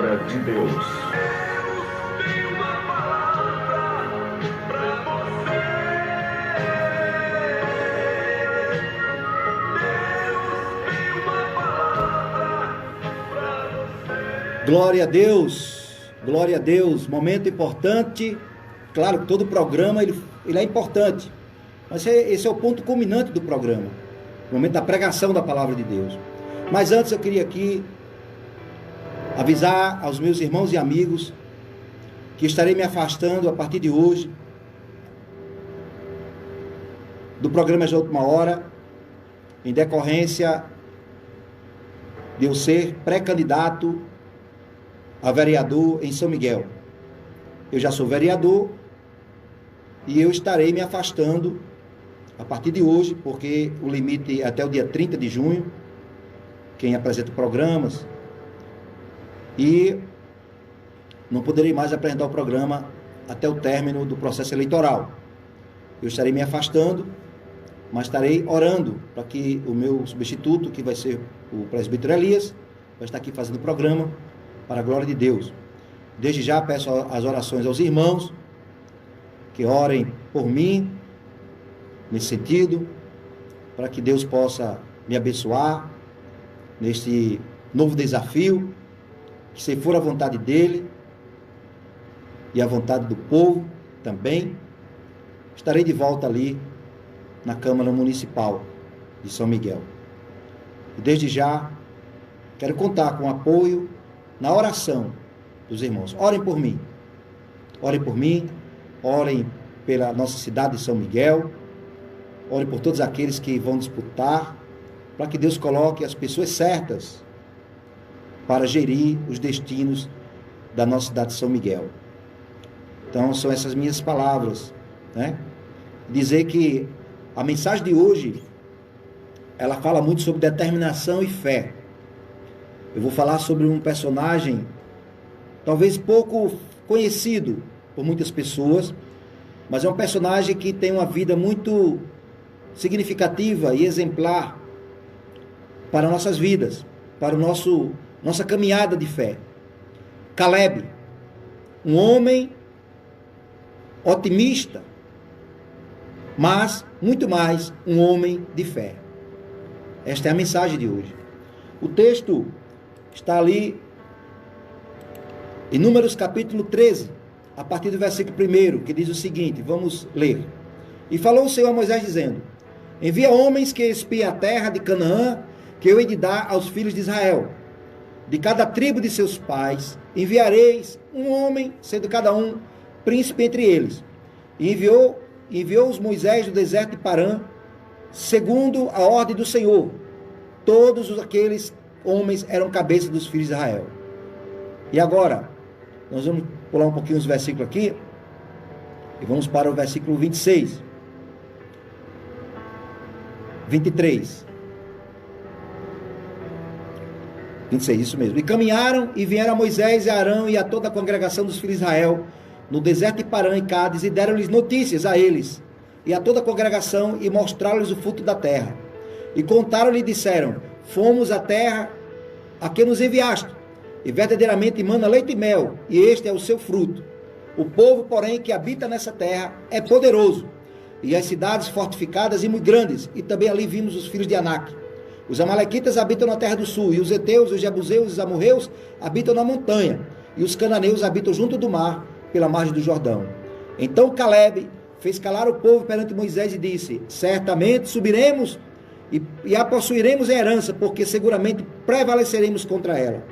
palavra de Deus. Glória a Deus, glória a Deus. Momento importante. Claro que todo programa ele é importante, mas esse é o ponto culminante do programa, o momento da pregação da palavra de Deus. Mas antes eu queria aqui avisar aos meus irmãos e amigos que estarei me afastando a partir de hoje do programa de última hora, em decorrência de eu ser pré-candidato a vereador em São Miguel. Eu já sou vereador e eu estarei me afastando a partir de hoje, porque o limite é até o dia 30 de junho, quem apresenta programas, e não poderei mais apresentar o programa até o término do processo eleitoral. Eu estarei me afastando, mas estarei orando para que o meu substituto, que vai ser o presbítero Elias, vai estar aqui fazendo o programa, para a glória de Deus. Desde já peço as orações aos irmãos, que orem por mim, nesse sentido, para que Deus possa me abençoar, neste novo desafio, que se for a vontade dEle, e a vontade do povo também, estarei de volta ali, na Câmara Municipal de São Miguel. E desde já, quero contar com o apoio na oração dos irmãos. Orem por mim, orem pela nossa cidade de São Miguel, orem por todos aqueles que vão disputar, para que Deus coloque as pessoas certas para gerir os destinos da nossa cidade de São Miguel. Então são essas minhas palavras, né? Dizer que a mensagem de hoje, ela fala muito sobre determinação e fé. Eu vou falar sobre um personagem talvez pouco conhecido por muitas pessoas, mas é um personagem que tem uma vida muito significativa e exemplar para nossas vidas, para nossa caminhada de fé. Caleb, um homem otimista, mas muito mais um homem de fé. Esta é a mensagem de hoje. O texto está ali em Números capítulo 13, a partir do versículo 1, que diz o seguinte, vamos ler. E falou o Senhor a Moisés dizendo, envia homens que espiem a terra de Canaã, que eu hei de dar aos filhos de Israel. De cada tribo de seus pais enviareis um homem, sendo cada um príncipe entre eles. E enviou-os Moisés do deserto de Parã, segundo a ordem do Senhor. Todos aqueles homens eram cabeça dos filhos de Israel. E agora, nós vamos pular um pouquinho os versículos aqui, e vamos para o versículo 26, 23, 26, isso mesmo. E caminharam e vieram a Moisés e a Arão e a toda a congregação dos filhos de Israel, no deserto de Parã e Cádiz, e deram-lhes notícias a eles, e a toda a congregação, e mostraram-lhes o fruto da terra. E contaram-lhe e disseram, fomos à terra a que nos enviaste, e verdadeiramente mana leite e mel, e este é o seu fruto. O povo, porém, que habita nessa terra é poderoso, e as cidades fortificadas e muito grandes, e também ali vimos os filhos de Anak. Os amalequitas habitam na terra do sul, e os heteus, os jebuseus e os amorreus habitam na montanha, e os cananeus habitam junto do mar, pela margem do Jordão. Então Caleb fez calar o povo perante Moisés e disse, certamente subiremos e a possuiremos em herança, porque seguramente prevaleceremos contra ela.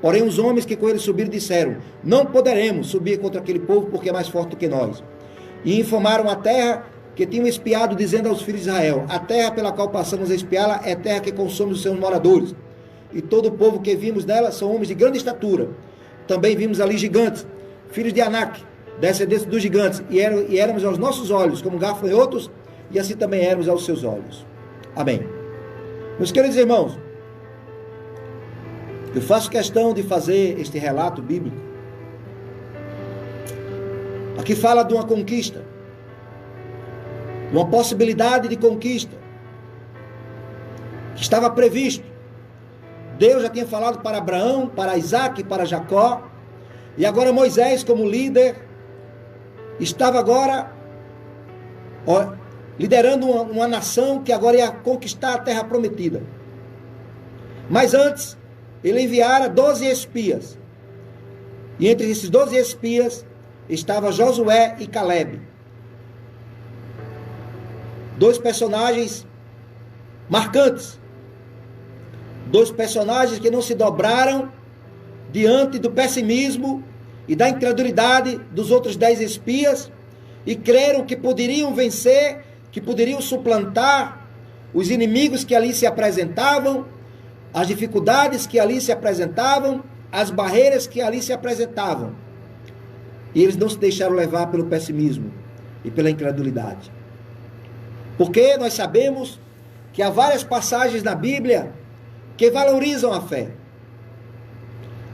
Porém os homens que com ele subiram disseram, não poderemos subir contra aquele povo, porque é mais forte do que nós. E infamaram a terra que tinham espiado, dizendo aos filhos de Israel, a terra pela qual passamos a espiá-la é terra que consome os seus moradores. E todo o povo que vimos nela são homens de grande estatura. Também vimos ali gigantes, filhos de Anak, descendentes dos gigantes, e éramos aos nossos olhos como gafanhotos, e assim também éramos aos seus olhos. Amém. Meus queridos irmãos, eu faço questão de fazer este relato bíblico. Aqui fala de uma conquista, uma possibilidade de conquista, que estava previsto Deus já tinha falado para Abraão, para Isaac, para Jacó. E agora Moisés, como líder, estava agora liderando uma nação que agora ia conquistar a terra prometida. Mas antes, ele enviara 12 espias. E entre esses 12 espias estava Josué e Calebe. Dois personagens marcantes. Dois personagens que não se dobraram diante do pessimismo e da incredulidade dos outros 10 espias e creram que poderiam vencer, que poderiam suplantar os inimigos que ali se apresentavam, as dificuldades que ali se apresentavam, as barreiras que ali se apresentavam. E eles não se deixaram levar pelo pessimismo e pela incredulidade. Porque nós sabemos que há várias passagens na Bíblia que valorizam a fé.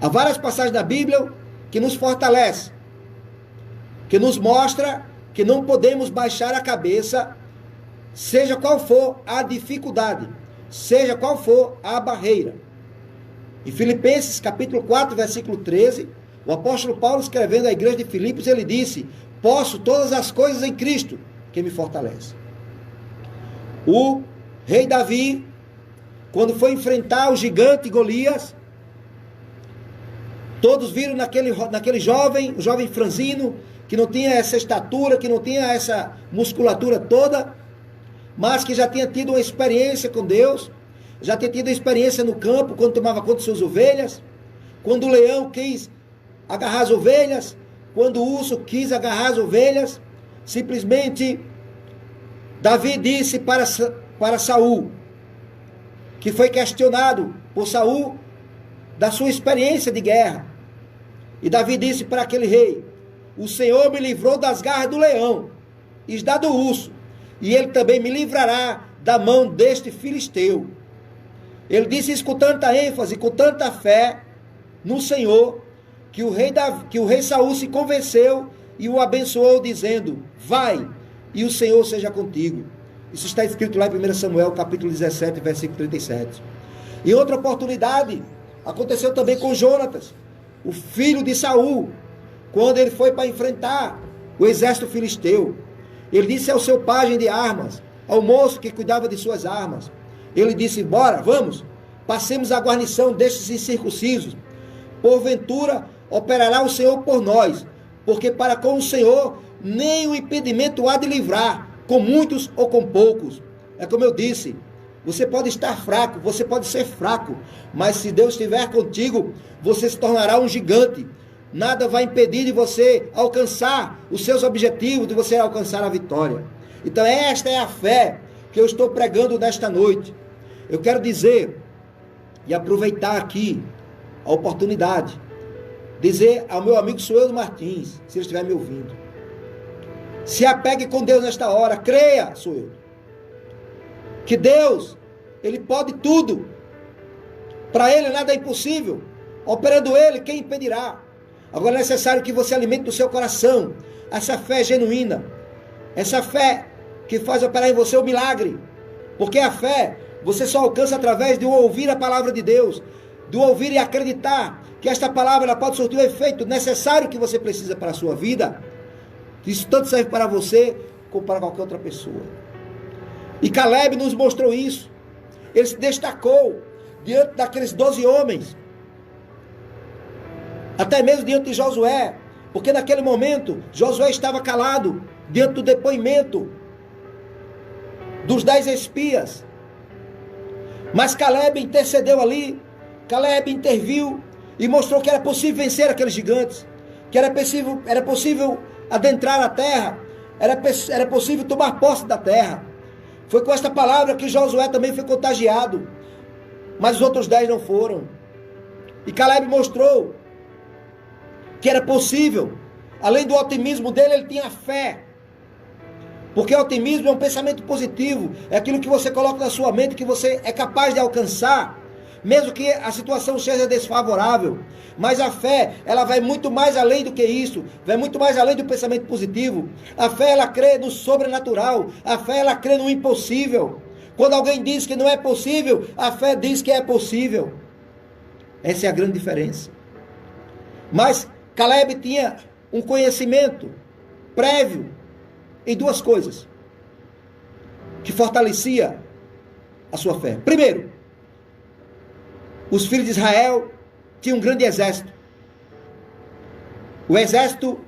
Há várias passagens da Bíblia que nos fortalecem, que nos mostra que não podemos baixar a cabeça, seja qual for a dificuldade, seja qual for a barreira. Em Filipenses capítulo 4, versículo 13, o apóstolo Paulo, escrevendo à igreja de Filipos, ele disse: posso todas as coisas em Cristo que me fortalece. O rei Davi, quando foi enfrentar o gigante Golias, todos viram naquele jovem, o jovem franzino, que não tinha essa estatura, que não tinha essa musculatura toda, mas que já tinha tido uma experiência com Deus, já tinha tido uma experiência no campo, quando tomava conta de suas ovelhas, quando o leão quis agarrar as ovelhas, quando o urso quis agarrar as ovelhas, simplesmente Davi disse para Saul, que foi questionado por Saul da sua experiência de guerra. E Davi disse para aquele rei: o Senhor me livrou das garras do leão e da do urso, e ele também me livrará da mão deste filisteu. Ele disse isso com tanta ênfase, com tanta fé no Senhor, que o rei Saul se convenceu e o abençoou, dizendo: vai, e o Senhor seja contigo. Isso está escrito lá em 1 Samuel, capítulo 17, versículo 37. Em outra oportunidade, aconteceu também com Jonatas, o filho de Saul, quando ele foi para enfrentar o exército filisteu. Ele disse ao seu pajem de armas, ao moço que cuidava de suas armas, ele disse: bora, vamos, passemos a guarnição destes incircuncisos. Porventura operará o Senhor por nós, porque para com o Senhor nem o impedimento há de livrar, com muitos ou com poucos. É como eu disse, você pode estar fraco, você pode ser fraco, mas se Deus estiver contigo, você se tornará um gigante. Nada vai impedir de você alcançar os seus objetivos, de você alcançar a vitória. Então esta é a fé que eu estou pregando nesta noite. Eu quero dizer, e aproveitar aqui a oportunidade, dizer ao meu amigo Sueldo Martins, se ele estiver me ouvindo: se apegue com Deus nesta hora, creia, Sueldo, que Deus, Ele pode tudo. Para Ele nada é impossível. Operando Ele, quem impedirá? Agora é necessário que você alimente no seu coração essa fé genuína, essa fé que faz operar em você o milagre. Porque a fé você só alcança através de ouvir a palavra de Deus, de ouvir e acreditar que esta palavra ela pode surtir o efeito necessário que você precisa para a sua vida. Isso tanto serve para você como para qualquer outra pessoa. E Calebe nos mostrou isso. Ele se destacou diante daqueles 12 homens, até mesmo diante de Josué, porque naquele momento Josué estava calado diante do depoimento dos 10 espias. Mas Calebe intercedeu ali, Calebe interviu e mostrou que era possível vencer aqueles gigantes, que era possível adentrar a terra, era possível tomar posse da terra. Foi com esta palavra que Josué também foi contagiado, mas os outros 10 não foram. E Calebe mostrou que era possível. Além do otimismo dele, ele tinha fé. Porque otimismo é um pensamento positivo, é aquilo que você coloca na sua mente, que você é capaz de alcançar, mesmo que a situação seja desfavorável. Mas a fé, ela vai muito mais além do que isso, vai muito mais além do pensamento positivo. A fé, ela crê no sobrenatural, a fé, ela crê no impossível. Quando alguém diz que não é possível, a fé diz que é possível. Essa é a grande diferença. Mas Caleb tinha um conhecimento prévio em duas coisas que fortalecia a sua fé. Primeiro, os filhos de Israel tinham um grande exército. O exército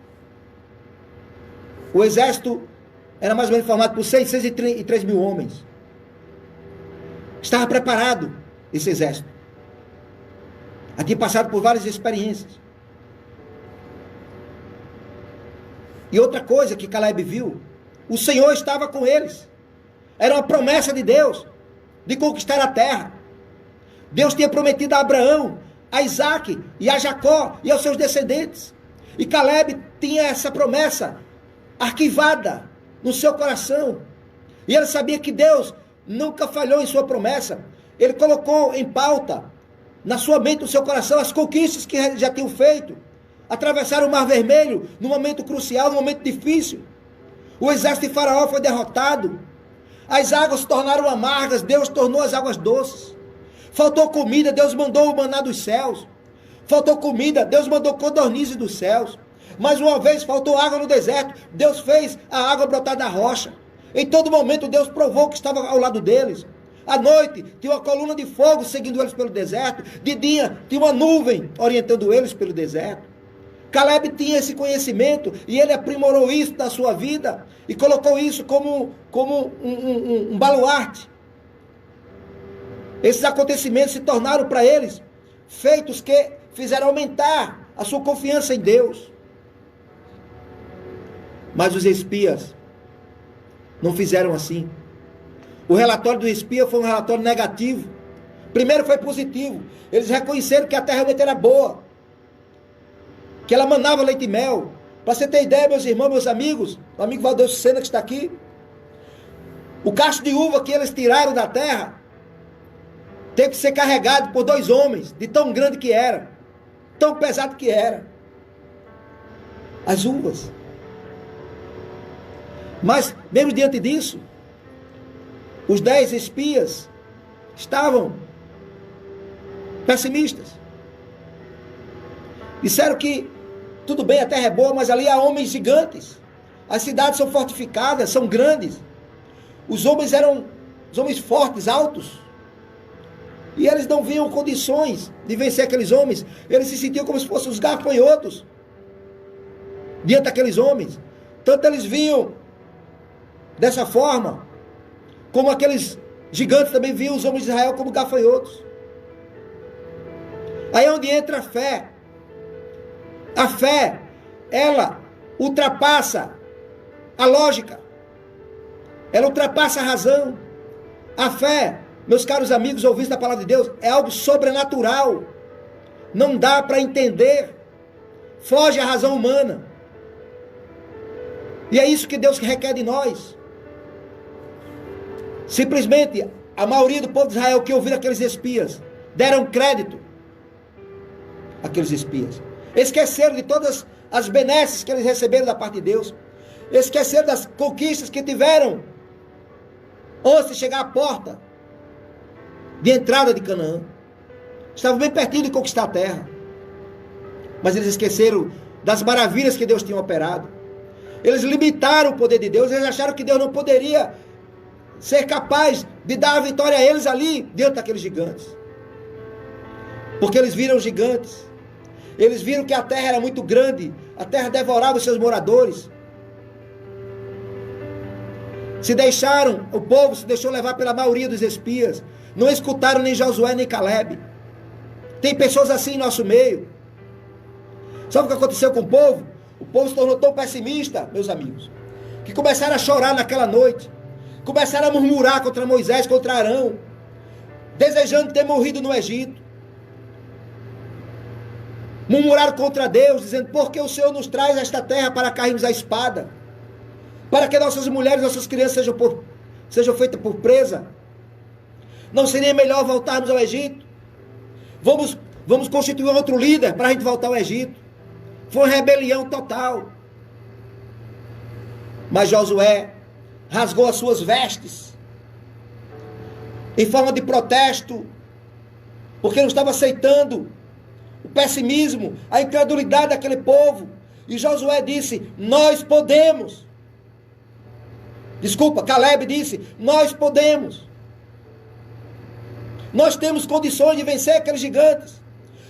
era mais ou menos formado por 603 mil homens. Estava preparado esse exército. Tinha passado por várias experiências. E outra coisa que Caleb viu, o Senhor estava com eles. Era uma promessa de Deus de conquistar a terra. Deus tinha prometido a Abraão, a Isaac e a Jacó e aos seus descendentes. E Caleb tinha essa promessa arquivada no seu coração. E ele sabia que Deus nunca falhou em sua promessa. Ele colocou em pauta, na sua mente, no seu coração, as conquistas que já tinham feito. Atravessaram o Mar Vermelho num momento crucial, num momento difícil. O exército de Faraó foi derrotado. As águas se tornaram amargas, Deus tornou as águas doces. Faltou comida, Deus mandou o maná dos céus. Faltou comida, Deus mandou codornizes dos céus. Mais uma vez faltou água no deserto, Deus fez a água brotar da rocha. Em todo momento Deus provou que estava ao lado deles. À noite tinha uma coluna de fogo seguindo eles pelo deserto. De dia tinha uma nuvem orientando eles pelo deserto. Caleb tinha esse conhecimento e ele aprimorou isso na sua vida e colocou isso como um baluarte. Esses acontecimentos se tornaram para eles feitos que fizeram aumentar a sua confiança em Deus. Mas os espias não fizeram assim. O relatório do espia foi um relatório negativo. Primeiro foi positivo. Eles reconheceram que a terra realmente era boa, que ela manava leite e mel. Para você ter ideia, meus irmãos, meus amigos, o amigo Valdeir Sena que está aqui, o cacho de uva que eles tiraram da terra teve que ser carregado por 2 homens, de tão grande que era, tão pesado que era as uvas. Mas mesmo diante disso, os 10 espias estavam pessimistas. Disseram que tudo bem, a terra é boa, mas ali há homens gigantes. As cidades são fortificadas, são grandes. Os homens eram homens fortes, altos. E eles não viam condições de vencer aqueles homens. Eles se sentiam como se fossem os gafanhotos diante daqueles homens. Tanto eles viam dessa forma, como aqueles gigantes também viam os homens de Israel como gafanhotos. Aí é onde entra a fé. A fé, ela ultrapassa a lógica. Ela ultrapassa a razão. A fé, meus caros amigos, ouvintes da palavra de Deus, é algo sobrenatural. Não dá para entender. Foge à razão humana. E é isso que Deus requer de nós. Simplesmente, a maioria do povo de Israel que ouviram aqueles espias, deram crédito àqueles espias. Esqueceram de todas as benesses que eles receberam da parte de Deus. Esqueceram das conquistas que tiveram antes de chegar à porta de entrada de Canaã. Estavam bem pertinho de conquistar a terra. Mas eles esqueceram das maravilhas que Deus tinha operado. Eles limitaram o poder de Deus. Eles acharam que Deus não poderia ser capaz de dar a vitória a eles ali, diante daqueles gigantes. Porque eles viram os gigantes. Eles viram que a terra era muito grande. A terra devorava os seus moradores. O povo se deixou levar pela maioria dos espias. Não escutaram nem Josué nem Caleb. Tem pessoas assim em nosso meio. Sabe o que aconteceu com o povo? O povo se tornou tão pessimista, meus amigos, que começaram a chorar naquela noite. Começaram a murmurar contra Moisés, contra Arão, desejando ter morrido no Egito. Murmuraram contra Deus, dizendo: por que o Senhor nos traz a esta terra para cairmos a espada? Para que nossas mulheres, nossas crianças sejam feitas por presa? Não seria melhor voltarmos ao Egito? Vamos constituir outro líder para a gente voltar ao Egito. Foi uma rebelião total. Mas Josué rasgou as suas vestes em forma de protesto, porque não estava aceitando pessimismo, a incredulidade daquele povo. E Josué disse: nós podemos. Desculpa, Caleb disse: nós podemos. Nós temos condições de vencer aqueles gigantes.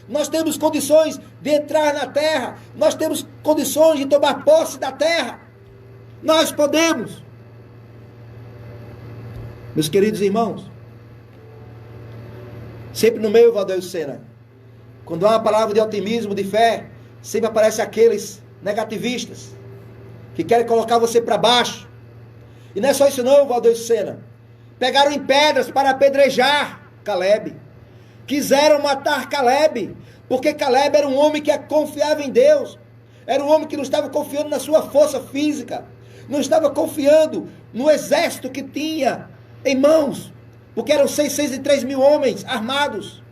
Nós temos condições de entrar na terra. Nós temos condições de tomar posse da terra. Nós podemos. Meus queridos irmãos, sempre no meio, Valdeir Sena, quando há uma palavra de otimismo, de fé, sempre aparecem aqueles negativistas que querem colocar você para baixo. E não é só isso não, Valdeir Sena. Pegaram em pedras para apedrejar Caleb. Quiseram matar Caleb, porque Caleb era um homem que confiava em Deus. Era um homem que não estava confiando na sua força física. Não estava confiando no exército que tinha em mãos. Porque eram 603 mil homens armados.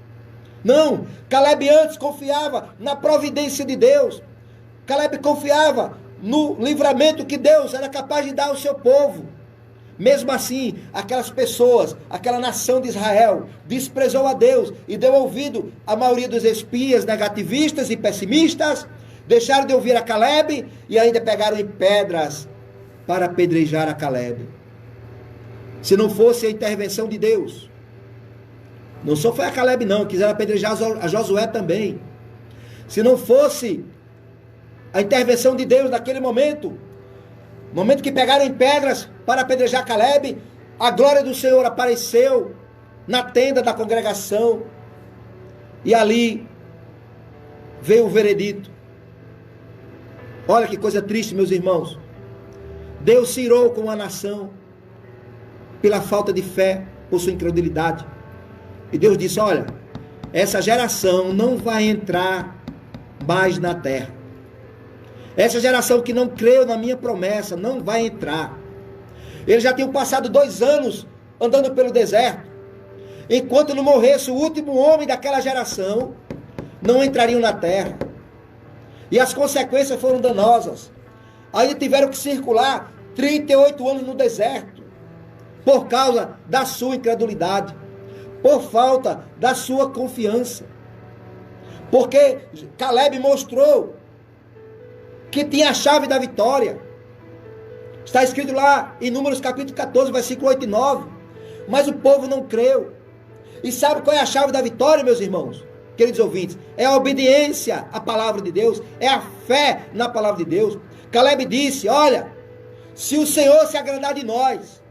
Não, Caleb antes confiava na providência de Deus. Caleb confiava no livramento que Deus era capaz de dar ao seu povo. Mesmo assim, aquelas pessoas, aquela nação de Israel, desprezou a Deus e deu ouvido à maioria dos espias negativistas e pessimistas, deixaram de ouvir a Caleb e ainda pegaram em pedras para apedrejar a Caleb. Se não fosse a intervenção de Deus, não só foi a Caleb não, quiseram apedrejar a Josué também. Se não fosse a intervenção de Deus naquele momento, no momento que pegaram em pedras para apedrejar Caleb, a glória do Senhor apareceu na tenda da congregação. E ali veio o veredito. Olha que coisa triste, meus irmãos. Deus se irou com a nação pela falta de fé, por sua incredulidade. E Deus disse: olha, essa geração não vai entrar mais na terra. Essa geração que não creu na minha promessa não vai entrar. Eles já tinham passado 2 anos andando pelo deserto. Enquanto não morresse o último homem daquela geração, não entrariam na terra. E as consequências foram danosas. Aí tiveram que circular 38 anos no deserto, por causa da sua incredulidade, por falta da sua confiança. Porque Caleb mostrou que tinha a chave da vitória. Está escrito lá em Números capítulo 14, versículo 8 e 9. Mas o povo não creu. E sabe qual é a chave da vitória, meus irmãos? Queridos ouvintes, é a obediência à palavra de Deus, é a fé na palavra de Deus. Caleb disse: olha, se o Senhor se agradar de nós,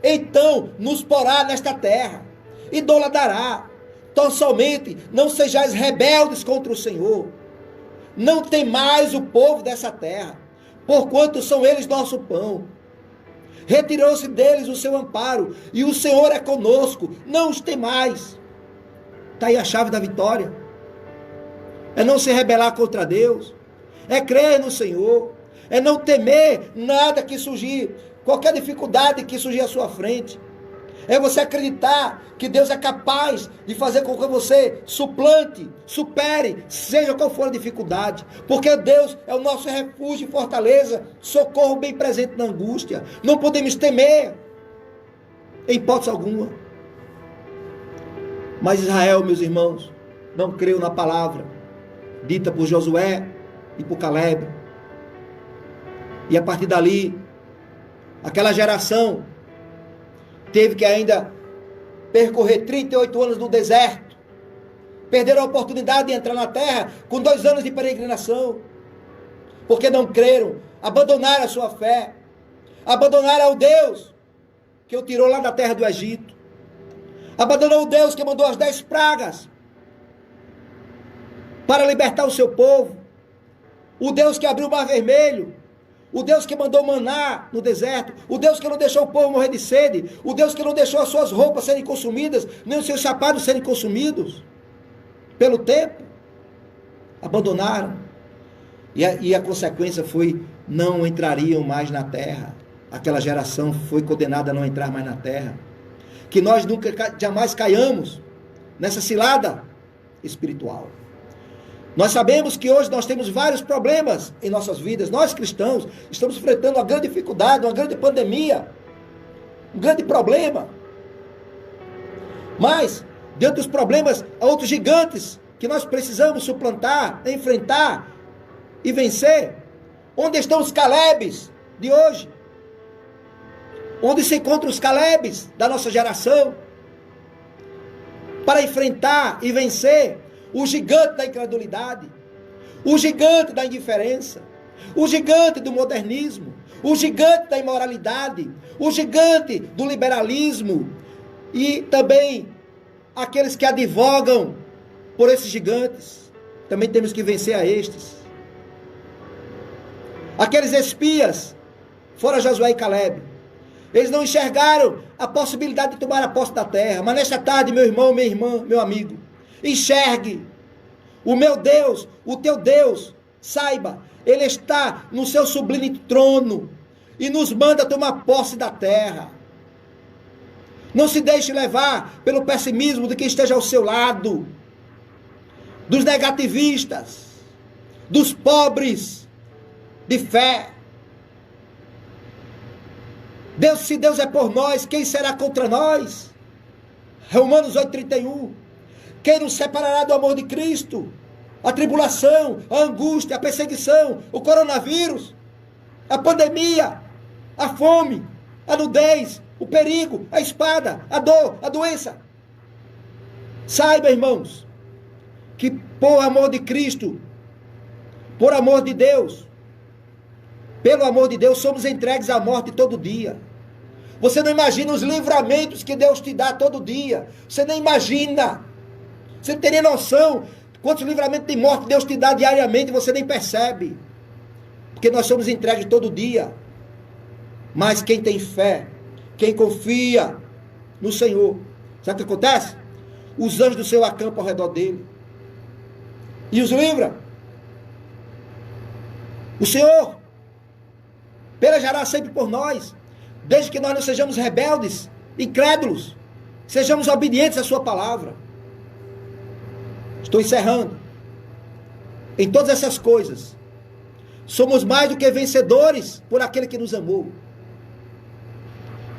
então nos porá nesta terra e dou-la dará. Então somente não sejais rebeldes contra o Senhor. Não tem mais o povo dessa terra, porquanto são eles nosso pão. Retirou-se deles o seu amparo, e o Senhor é conosco, não os tem mais. Está aí a chave da vitória. É não se rebelar contra Deus, é crer no Senhor, é não temer nada que surgir, qualquer dificuldade que surgir à sua frente. É você acreditar que Deus é capaz de fazer com que você suplante, supere, seja qual for a dificuldade. Porque Deus é o nosso refúgio e fortaleza, socorro bem presente na angústia. Não podemos temer, em hipótese alguma. Mas Israel, meus irmãos, não creu na palavra dita por Josué e por Caleb. E a partir dali, aquela geração teve que ainda percorrer 38 anos no deserto. Perderam a oportunidade de entrar na terra com 2 anos de peregrinação. Porque não creram, abandonaram a sua fé, abandonaram o Deus que o tirou lá da terra do Egito. Abandonou o Deus que mandou as 10 pragas para libertar o seu povo. O Deus que abriu o mar vermelho. O Deus que mandou maná no deserto, o Deus que não deixou o povo morrer de sede, o Deus que não deixou as suas roupas serem consumidas, nem os seus sapatos serem consumidos pelo tempo. Abandonaram. E a consequência foi: não entrariam mais na terra. Aquela geração foi condenada a não entrar mais na terra. Que nós nunca, jamais caiamos nessa cilada espiritual. Nós sabemos que hoje nós temos vários problemas em nossas vidas. Nós cristãos estamos enfrentando uma grande dificuldade, uma grande pandemia, um grande problema. Mas, diante dos problemas, há outros gigantes que nós precisamos suplantar, enfrentar e vencer? Onde estão os Calebes de hoje? Onde se encontram os Calebes da nossa geração? Para enfrentar e vencer o gigante da incredulidade, o gigante da indiferença, o gigante do modernismo, o gigante da imoralidade, o gigante do liberalismo e também aqueles que advogam por esses gigantes. Também temos que vencer a estes. Aqueles espias, fora Josué e Calebe, eles não enxergaram a possibilidade de tomar a posse da terra. Mas nesta tarde, meu irmão, minha irmã, meu amigo, enxergue o meu Deus, o teu Deus, saiba, Ele está no seu sublime trono e nos manda tomar posse da terra. Não se deixe levar pelo pessimismo de quem esteja ao seu lado, dos negativistas, dos pobres de fé. Deus, se Deus é por nós, quem será contra nós? Romanos 8,31. Quem nos separará do amor de Cristo? A tribulação, a angústia, a perseguição, o coronavírus, a pandemia, a fome, a nudez, o perigo, a espada, a dor, a doença. Saiba, irmãos, que por amor de Cristo, por amor de Deus, pelo amor de Deus, somos entregues à morte todo dia. Você não imagina os livramentos que Deus te dá todo dia. Você nem imagina. Você não teria noção quantos livramentos de morte Deus te dá diariamente, você nem percebe. Porque nós somos entregues todo dia. Mas quem tem fé, quem confia no Senhor, sabe o que acontece? Os anjos do céu acampam ao redor dele e os livra. O Senhor pelejará sempre por nós, desde que nós não sejamos rebeldes, incrédulos, sejamos obedientes à sua palavra. Estou encerrando. Em todas essas coisas, somos mais do que vencedores por aquele que nos amou.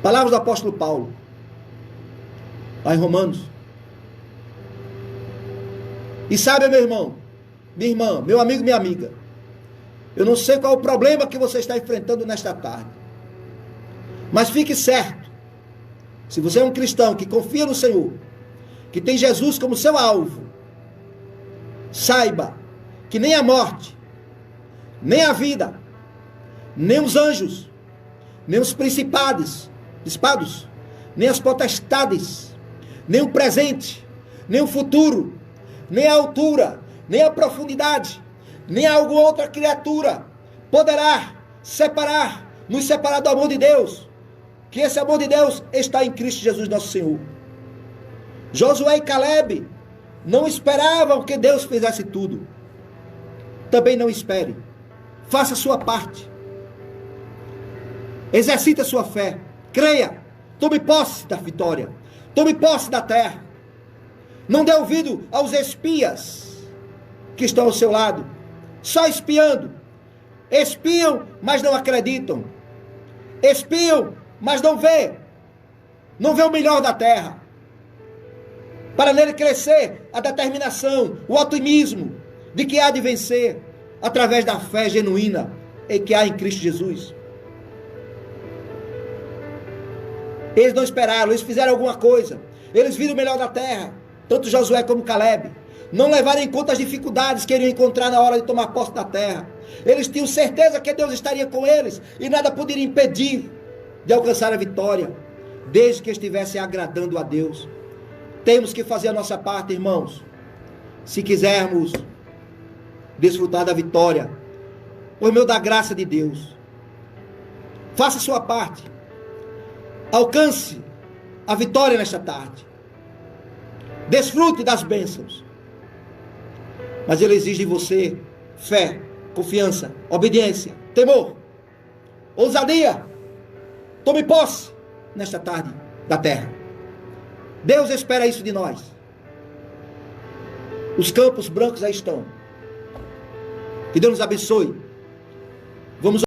Palavras do apóstolo Paulo, lá em Romanos. E sabe, meu irmão, minha irmã, meu amigo, minha amiga, eu não sei qual é o problema que você está enfrentando nesta tarde, mas fique certo, se você é um cristão que confia no Senhor, que tem Jesus como seu alvo, saiba que nem a morte, nem a vida, nem os anjos, nem os principados, nem as potestades, nem o presente, nem o futuro, nem a altura, nem a profundidade, nem alguma outra criatura poderá nos separar do amor de Deus, que esse amor de Deus está em Cristo Jesus nosso Senhor. Josué e Calebe não esperavam que Deus fizesse tudo. Também não espere. Faça a sua parte. Exercite a sua fé. Creia. Tome posse da vitória. Tome posse da terra. Não dê ouvido aos espias que estão ao seu lado, só espiando. Espiam, mas não acreditam. Espiam, mas não vê o melhor da terra. Para nele crescer a determinação, o otimismo de que há de vencer através da fé genuína que há em Cristo Jesus. Eles não esperaram, eles fizeram alguma coisa. Eles viram o melhor da terra, tanto Josué como Calebe. Não levaram em conta as dificuldades que iriam encontrar na hora de tomar posse da terra. Eles tinham certeza que Deus estaria com eles e nada poderia impedir de alcançar a vitória, desde que estivessem agradando a Deus. Temos que fazer a nossa parte, irmãos, se quisermos desfrutar da vitória, por meio da graça de Deus. Faça a sua parte. Alcance a vitória nesta tarde. Desfrute das bênçãos. Mas ele exige de você fé, confiança, obediência, temor, ousadia. Tome posse nesta tarde da terra. Deus espera isso de nós. Os campos brancos aí estão. Que Deus nos abençoe. Vamos